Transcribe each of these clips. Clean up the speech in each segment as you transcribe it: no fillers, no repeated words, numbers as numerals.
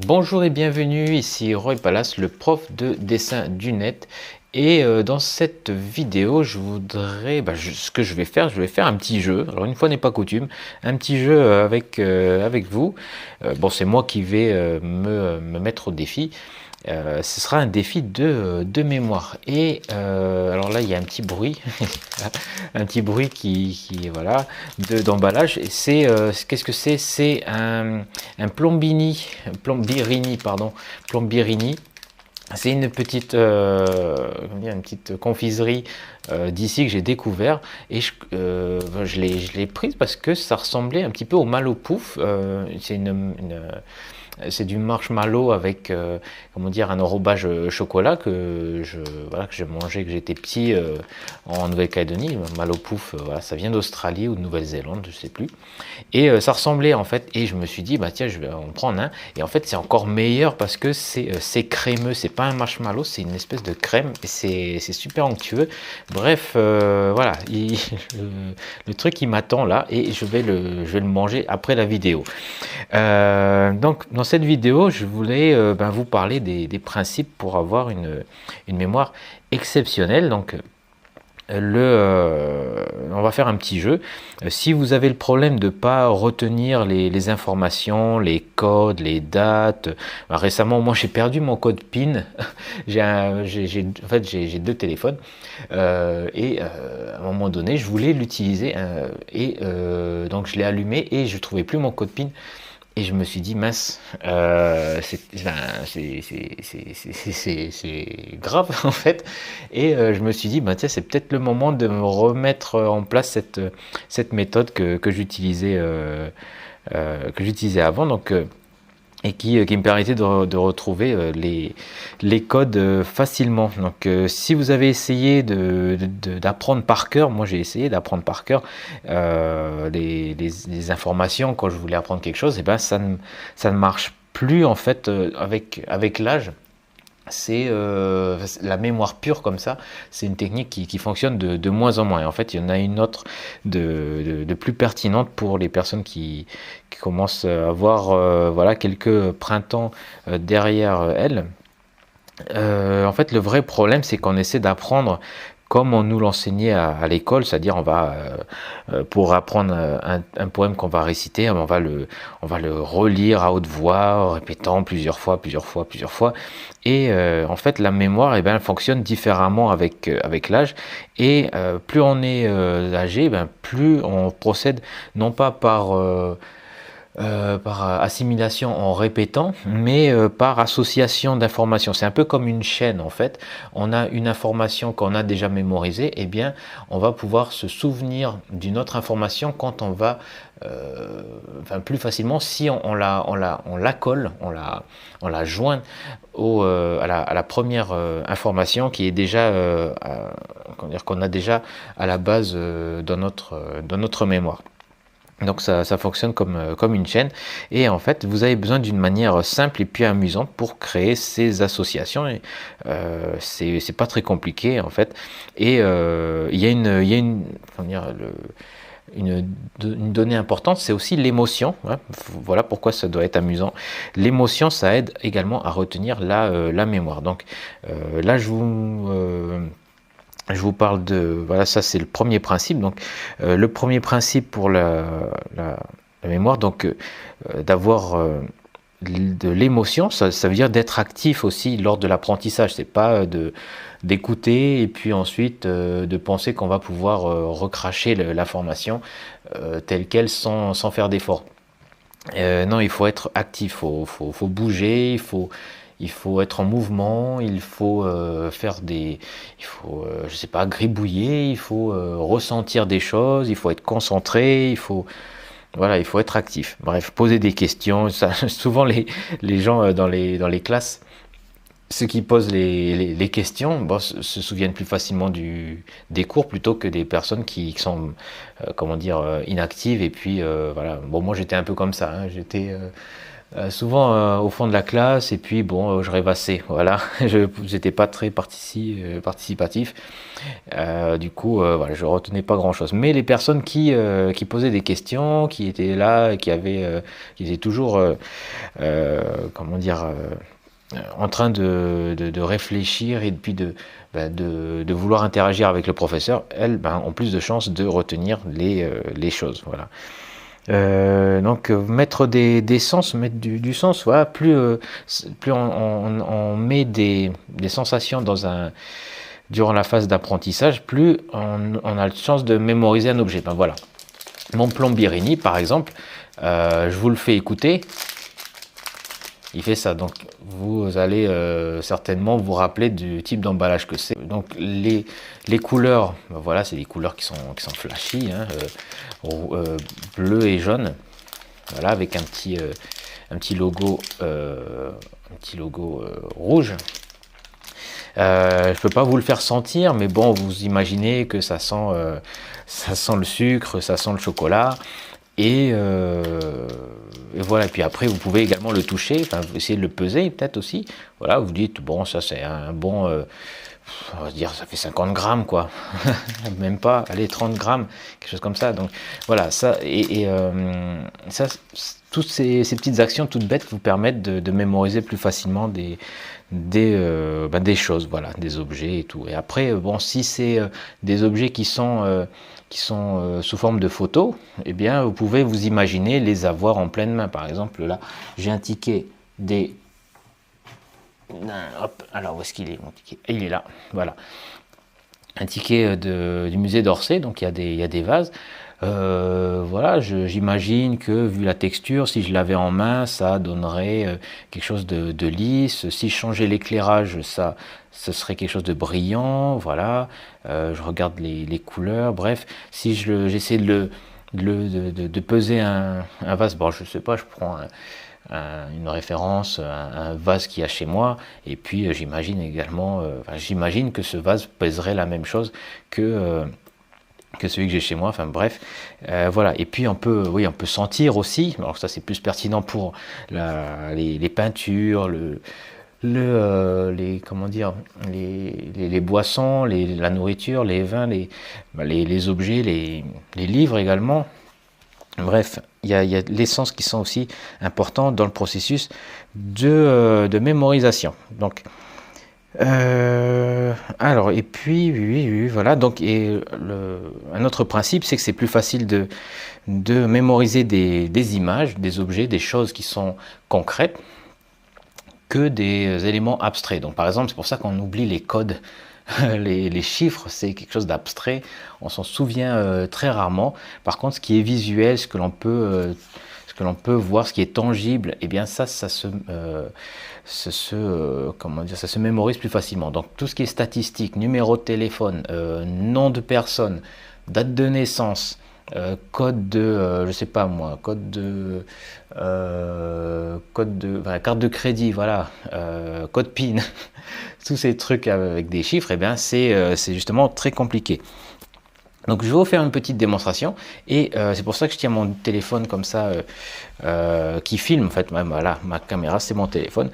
Bonjour et bienvenue, ici Roy Palace, le prof de dessin du net. Et dans cette vidéo, je voudrais, ce que je vais faire un petit jeu. Alors une fois n'est pas coutume, un petit jeu avec vous. Bon, c'est moi qui vais me mettre au défi. Ce sera un défi de mémoire. Et alors là, il y a un petit bruit, un petit bruit qui voilà, d'emballage. Et c'est qu'est-ce que c'est? C'est un plombirini, pardon, plombirini. C'est une petite confiserie d'ici que j'ai découvert et je l'ai prise parce que ça ressemblait un petit peu au Malopouf. C'est du marshmallow avec comment dire, un enrobage chocolat que j'ai mangé que j'étais petit en Nouvelle-Calédonie. Malopouf, voilà, ça vient d'Australie ou de Nouvelle-Zélande, je sais plus. Et ça ressemblait en fait, et je me suis dit bah tiens, je vais en prendre un. Et en fait c'est encore meilleur parce que c'est crémeux, c'est pas un marshmallow, c'est une espèce de crème et c'est super onctueux. Bref, voilà, le truc il m'attend là et je vais le manger après la vidéo. Donc dans cette vidéo, je voulais vous parler des principes pour avoir une mémoire exceptionnelle. Donc on va faire un petit jeu. Si vous avez le problème de ne pas retenir les informations, les codes, les dates, récemment moi j'ai perdu mon code PIN. En fait j'ai deux téléphones et à un moment donné je voulais l'utiliser donc je l'ai allumé et je trouvais plus mon code PIN. Et je me suis dit, mince, c'est grave en fait. Et je me suis dit, tiens, c'est peut-être le moment de me remettre en place cette méthode que j'utilisais avant. Donc, et qui me permettait de retrouver les codes facilement. Donc si vous avez essayé d'apprendre par cœur, moi j'ai essayé d'apprendre par cœur les informations quand je voulais apprendre quelque chose, et ça ne marche plus en fait avec l'âge. C'est la mémoire pure comme ça, c'est une technique qui fonctionne de moins en moins. Et en fait, il y en a une autre de plus pertinente pour les personnes qui commencent à avoir voilà, quelques printemps derrière elles. En fait, le vrai problème, c'est qu'on essaie d'apprendre comme on nous l'enseignait à l'école, c'est-à-dire on va pour apprendre un poème qu'on va réciter, on va le relire à haute voix, en répétant plusieurs fois. Et en fait, la mémoire, elle fonctionne différemment avec l'âge. Et plus on est âgé, plus on procède non pas par assimilation en répétant, mais par association d'informations. C'est un peu comme une chaîne en fait. On a une information qu'on a déjà mémorisée, et bien on va pouvoir se souvenir d'une autre information quand on va plus facilement si on la colle, on la joint à la première information qui est déjà qu'on a déjà à la base dans notre mémoire. Donc ça fonctionne comme une chaîne, et en fait vous avez besoin d'une manière simple et puis amusante pour créer ces associations. Et c'est pas très compliqué en fait. Et il y a comment dire, une donnée importante, c'est aussi l'émotion. Hein. Voilà pourquoi ça doit être amusant. L'émotion, ça aide également à retenir la mémoire. Donc là je vous parle voilà, ça c'est le premier principe. Donc le premier principe pour la mémoire, donc d'avoir de l'émotion, ça veut dire d'être actif aussi lors de l'apprentissage. C'est pas d'écouter et puis ensuite de penser qu'on va pouvoir recracher l'information telle quelle sans faire d'effort. Non, il faut être actif, faut bouger, il faut être en mouvement, il faut je sais pas, gribouiller, il faut ressentir des choses, il faut être concentré, voilà, il faut être actif. Bref, poser des questions. Ça, souvent les gens dans les classes, ceux qui posent les questions, se souviennent plus facilement des cours plutôt que des personnes qui sont, comment dire, inactives. Et puis voilà. Bon, moi j'étais un peu comme ça. Hein. souvent au fond de la classe, et puis bon, je rêvassais, voilà, je n'étais pas très participatif, du coup, voilà, je retenais pas grand-chose. Mais les personnes qui posaient des questions, qui étaient là, qui étaient toujours, comment dire, en train de réfléchir et puis de vouloir interagir avec le professeur, elles ont plus de chances de retenir les choses. Voilà. Donc mettre des sens, mettre du sens, voilà, plus on met des sensations durant la phase d'apprentissage, plus on a la chance de mémoriser un objet. Ben voilà. Mon Plombirini, par exemple, je vous le fais écouter. Il fait ça, donc vous allez certainement vous rappeler du type d'emballage que c'est. Donc les couleurs, ben voilà, c'est des couleurs qui sont flashy, hein, bleu et jaune, voilà, avec un petit logo rouge. Je peux pas vous le faire sentir, mais bon, vous imaginez que ça sent le sucre, ça sent le chocolat. Et voilà, et puis après vous pouvez également le toucher, enfin essayer de le peser peut-être aussi, voilà, vous dites bon, ça c'est un bon, on va dire ça fait 50 grammes quoi, même pas, allez 30 grammes, quelque chose comme ça, donc voilà, ça, ça, toutes ces petites actions toutes bêtes vous permettent de mémoriser plus facilement des choses, voilà, des objets et tout. Et après, bon, si c'est des objets qui sont sous forme de photos, eh bien, vous pouvez vous imaginer les avoir en pleine main. Par exemple, là, j'ai un ticket hop, alors où est-ce qu'il est mon ticket? Il est là, voilà. Un ticket du musée d'Orsay, donc il y a des vases. Voilà, j'imagine que vu la texture, si je l'avais en main, ça donnerait quelque chose de lisse. Si je changeais l'éclairage, ce serait quelque chose de brillant. Voilà, je regarde les couleurs. Bref, si j'essaie de peser un vase, bon, je sais pas, je prends une référence, un vase qu'il y a chez moi, et puis j'imagine également, j'imagine que ce vase pèserait la même chose que celui que j'ai chez moi, enfin bref, voilà. Et puis on peut sentir aussi, alors ça c'est plus pertinent pour les peintures, comment dire, les boissons, la nourriture, les vins, les objets, les livres également. Bref, il y a les sens qui sont aussi importants dans le processus de mémorisation. Donc, alors, et puis, oui, voilà. Donc, un autre principe, c'est que c'est plus facile de mémoriser des images, des objets, des choses qui sont concrètes que des éléments abstraits. Donc, par exemple, c'est pour ça qu'on oublie les codes. Les chiffres, c'est quelque chose d'abstrait, on s'en souvient très rarement. Par contre, ce qui est visuel, ce que l'on peut voir, ce qui est tangible, eh bien ça se mémorise plus facilement. Donc tout ce qui est statistique, numéro de téléphone, nom de personne, date de naissance, code je sais pas moi, carte de crédit, voilà, code PIN, tous ces trucs avec des chiffres, eh bien c'est justement très compliqué. Donc je vais vous faire une petite démonstration, et c'est pour ça que je tiens mon téléphone comme ça, qui filme en fait. Voilà, ma caméra c'est mon téléphone,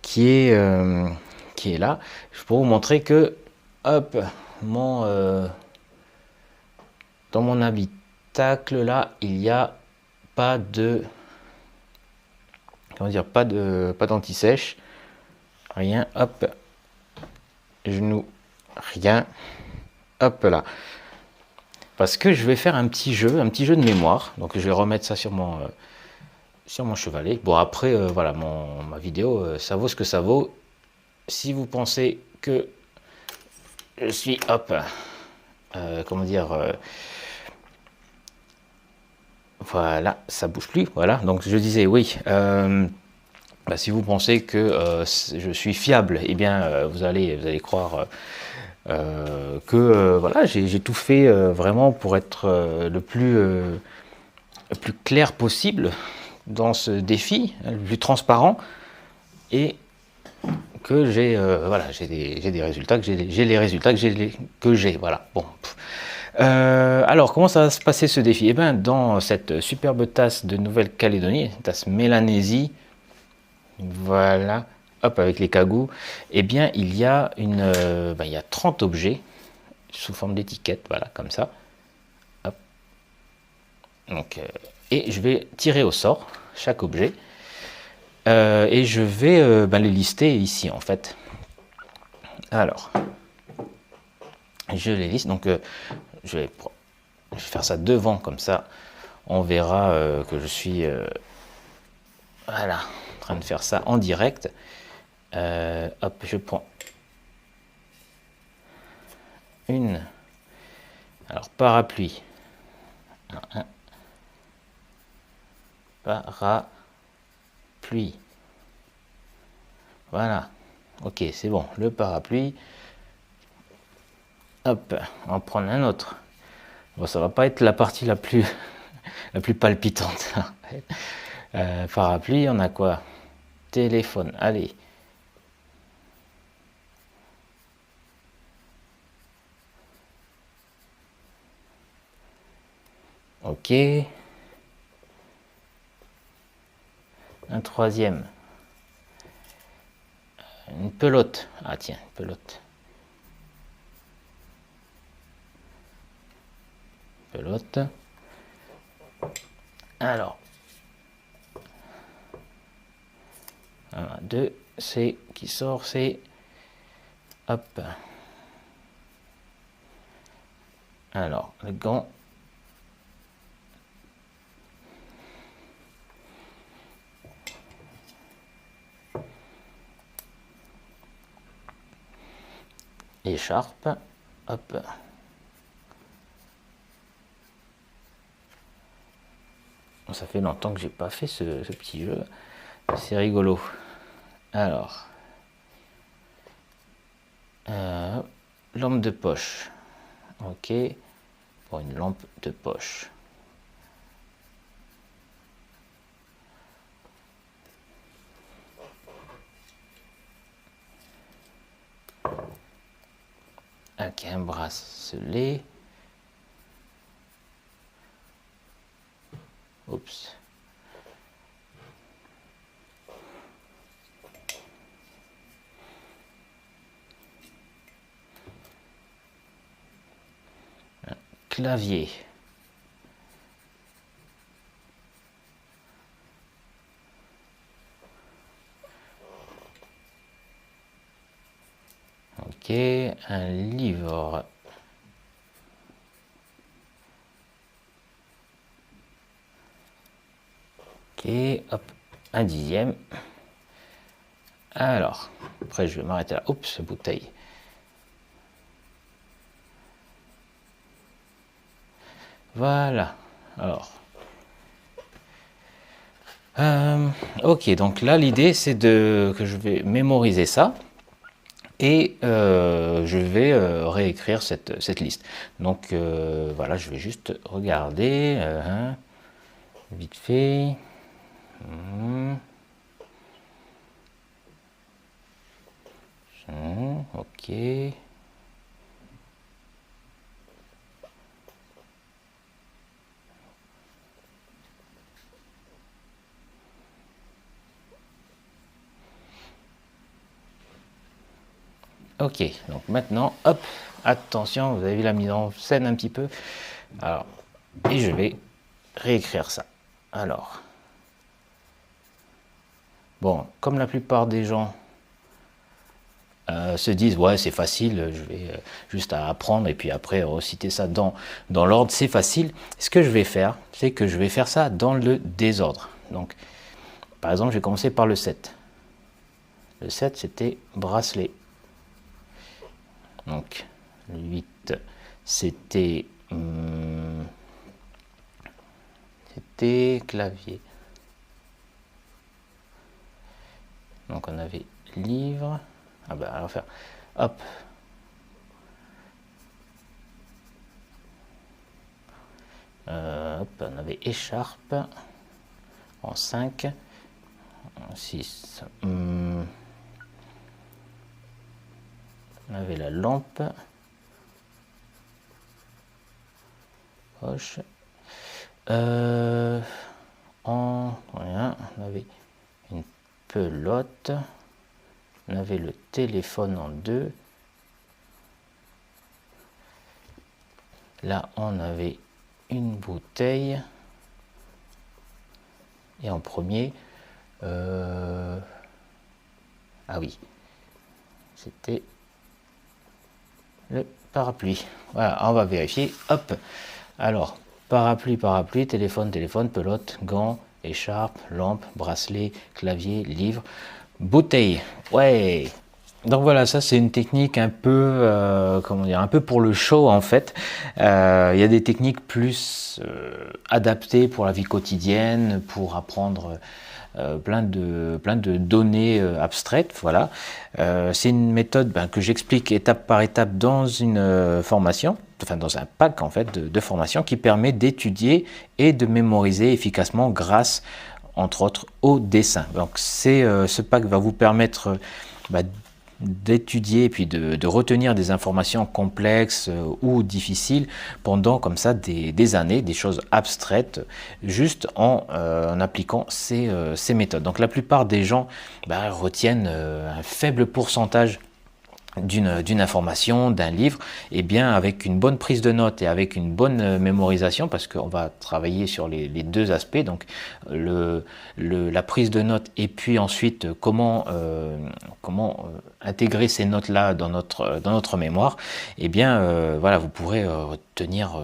qui est là. Je pourrais vous montrer que, hop, dans mon habitacle là, il n'y a pas de, comment dire, pas d'anti-sèche, rien, hop, genou, rien, hop là. Parce que je vais faire un petit jeu de mémoire. Donc je vais remettre ça sur mon chevalet. Bon après, voilà, ma vidéo, ça vaut ce que ça vaut. Si vous pensez que je suis, hop, comment dire, voilà, ça bouge plus, voilà. Donc je disais, oui, si vous pensez que je suis fiable, eh bien vous allez croire que voilà, j'ai tout fait vraiment pour être le plus clair possible dans ce défi, le plus transparent, et que j'ai voilà, j'ai des résultats, que j'ai les résultats que j'ai, voilà. Bon. Alors, comment ça va se passer ce défi? Eh bien, dans cette superbe tasse de Nouvelle-Calédonie, tasse Mélanésie, voilà, hop, avec les cagous, eh bien, il y a il y a 30 objets sous forme d'étiquette, voilà, comme ça. Hop. Donc, et je vais tirer au sort chaque objet et je vais les lister ici, en fait. Alors, je les liste, donc je vais faire ça devant, comme ça, on verra que je suis voilà, en train de faire ça en direct. Hop, je prends une. Alors, parapluie. Parapluie. Voilà. Ok, c'est bon. Le parapluie. Hop, on va prendre un autre. Bon, ça va pas être la partie la plus palpitante. Parapluie, on a quoi? Téléphone. Allez. Ok. Un troisième. Une pelote. Ah tiens, une pelote. Pelote. Alors. 1, 2. C'est qui sort, c'est... Hop. Alors, le gant. Écharpe. Hop. Ça fait longtemps que j'ai pas fait ce petit jeu. C'est rigolo. Alors. Lampe de poche. Ok. Pour une lampe de poche. Ok, un bracelet. Oups. Un clavier. Ok, un livre. Ok, hop, un dixième. Alors, après je vais m'arrêter là. Oups, bouteille. Voilà. Alors. Ok, donc là l'idée c'est que je vais mémoriser ça et je vais réécrire cette liste. Donc voilà, je vais juste regarder vite fait. Ok. Ok, donc maintenant, hop, attention, vous avez vu la mise en scène un petit peu. Alors, et je vais réécrire ça. Alors, bon, comme la plupart des gens se disent, ouais, c'est facile, je vais juste à apprendre et puis après reciter ça dans l'ordre, c'est facile. Ce que je vais faire, c'est que je vais faire ça dans le désordre. Donc, par exemple, je vais commencer par le 7. Le 7, c'était bracelet. Donc, le 8, c'était clavier. Donc, on avait livre. Ah ben, on va faire, hop. Hop, on avait écharpe en 5. En 6. On avait la lampe. gauche. On avait une pelote, on avait le téléphone en deux. Là, on avait une bouteille. Et en premier, ah oui, c'était le parapluie. Voilà, on va vérifier. Hop. Alors, parapluie, téléphone, pelote, gants, écharpe, lampe, bracelet, clavier, livre, bouteille. Ouais. Donc voilà, ça c'est une technique un peu, comment dire, un peu pour le show en fait. Il y a des techniques plus adaptées pour la vie quotidienne, pour apprendre plein de données abstraites. Voilà, c'est une méthode que j'explique étape par étape dans une formation, enfin dans un pack en fait de formation qui permet d'étudier et de mémoriser efficacement grâce, entre autres, au dessin. Donc ce pack va vous permettre d'étudier et puis de retenir des informations complexes ou difficiles pendant comme ça des années, des choses abstraites, juste en appliquant ces méthodes. Donc la plupart des gens retiennent un faible pourcentage d'une information, d'un livre, et bien avec une bonne prise de notes et avec une bonne mémorisation, parce qu'on va travailler sur les deux aspects, donc la prise de notes et puis ensuite comment intégrer ces notes-là dans notre mémoire, et bien voilà, vous pourrez retenir,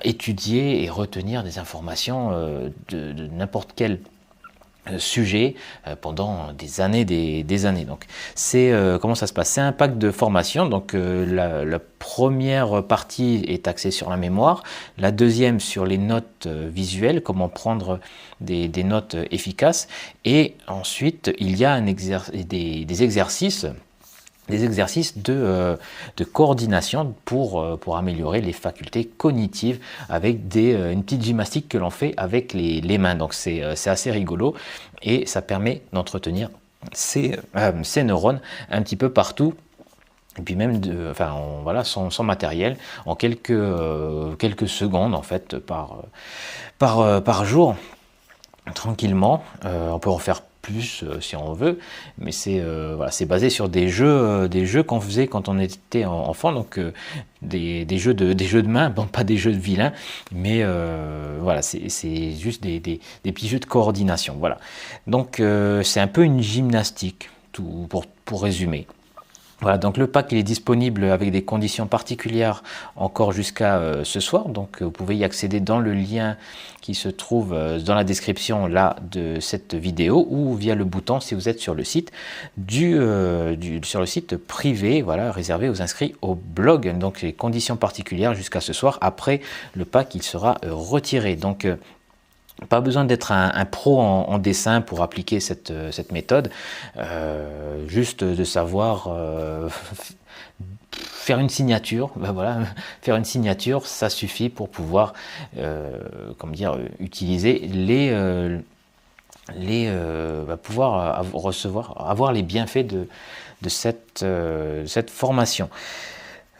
étudier et retenir des informations de n'importe quel sujet pendant des années, des années. Donc c'est comment ça se passe? C'est un pack de formation. Donc la première partie est axée sur la mémoire, la deuxième sur les notes visuelles, comment prendre des notes efficaces, et ensuite il y a des exercices de coordination pour améliorer les facultés cognitives avec une petite gymnastique que l'on fait avec les mains. Donc c'est assez rigolo et ça permet d'entretenir ces neurones un petit peu partout. Et puis même voilà, sans matériel, en quelques secondes en fait par jour, tranquillement. On peut en faire plus si on veut, mais c'est basé sur des jeux qu'on faisait quand on était enfant, donc des jeux de main, bon, pas des jeux de vilains, mais voilà, c'est juste des petits jeux de coordination. Voilà, donc c'est un peu une gymnastique, tout pour résumer. Voilà, donc le pack il est disponible avec des conditions particulières encore jusqu'à ce soir, donc vous pouvez y accéder dans le lien qui se trouve dans la description là de cette vidéo, ou via le bouton si vous êtes sur le site sur le site privé, voilà, réservé aux inscrits au blog. Donc les conditions particulières jusqu'à ce soir. Après le pack il sera retiré. Donc pas besoin d'être un pro en dessin pour appliquer cette méthode, juste de savoir faire une signature. Voilà, faire une signature, ça suffit pour pouvoir utiliser pouvoir avoir les bienfaits de cette formation.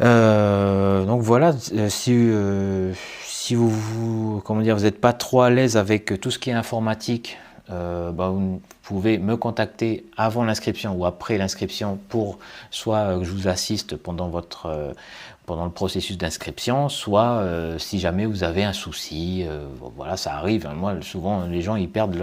Donc voilà, si vous n'êtes pas trop à l'aise avec tout ce qui est informatique, vous pouvez me contacter avant l'inscription ou après l'inscription pour soit que je vous assiste pendant le processus d'inscription, soit si jamais vous avez un souci, voilà, ça arrive. Moi, souvent, les gens ils perdent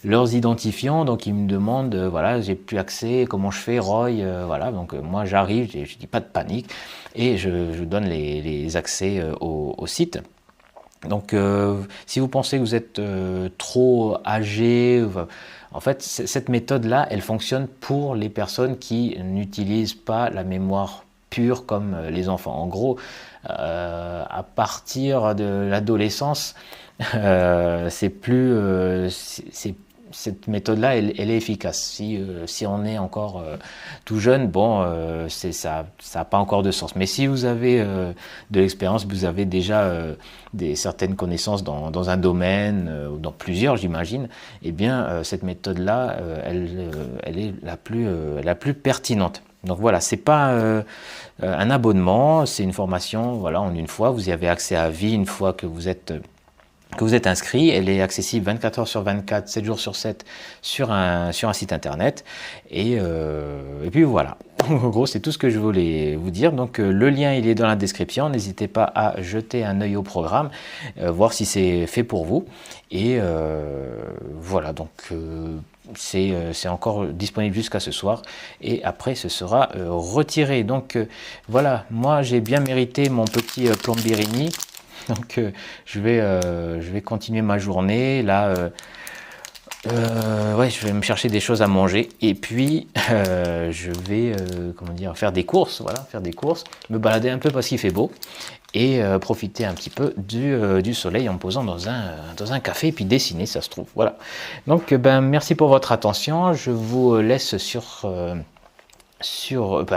leurs identifiants, donc ils me demandent, voilà, j'ai plus accès, comment je fais, Roy, voilà. Donc moi, j'arrive, je dis pas de panique et je donne les accès au site. Donc si vous pensez que vous êtes trop âgé, en fait cette méthode là elle fonctionne pour les personnes qui n'utilisent pas la mémoire pure comme les enfants. En gros, à partir de l'adolescence, cette méthode-là, elle est efficace. Si on est encore tout jeune, bon, ça n'a pas encore de sens. Mais si vous avez de l'expérience, vous avez déjà certaines connaissances dans un domaine, ou dans plusieurs, j'imagine, eh bien, cette méthode-là, elle est la plus pertinente. Donc voilà, c'est pas un abonnement, c'est une formation, voilà, en une fois, vous y avez accès à vie une fois que vous êtes inscrit. Elle est accessible 24 heures sur 24, 7 jours sur 7 sur un site internet. Et puis voilà. En gros, c'est tout ce que je voulais vous dire. Donc le lien, il est dans la description. N'hésitez pas à jeter un œil au programme, voir si c'est fait pour vous. Et voilà, donc c'est encore disponible jusqu'à ce soir. Et après, ce sera retiré. Donc voilà, moi j'ai bien mérité mon petit Plombirini. Donc je vais continuer ma journée. Là, ouais, je vais me chercher des choses à manger. Et puis, je vais comment dire, faire des courses. Voilà, faire des courses. Me balader un peu parce qu'il fait beau. Et profiter un petit peu du soleil en me posant dans un café. Et puis dessiner, ça se trouve. Voilà. Donc, ben, merci pour votre attention. Je vous laisse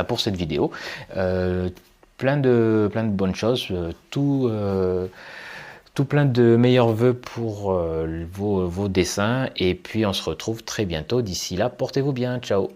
pour cette vidéo. Plein de bonnes choses, tout plein de meilleurs vœux pour vos dessins, et puis on se retrouve très bientôt. D'ici là, portez-vous bien, ciao.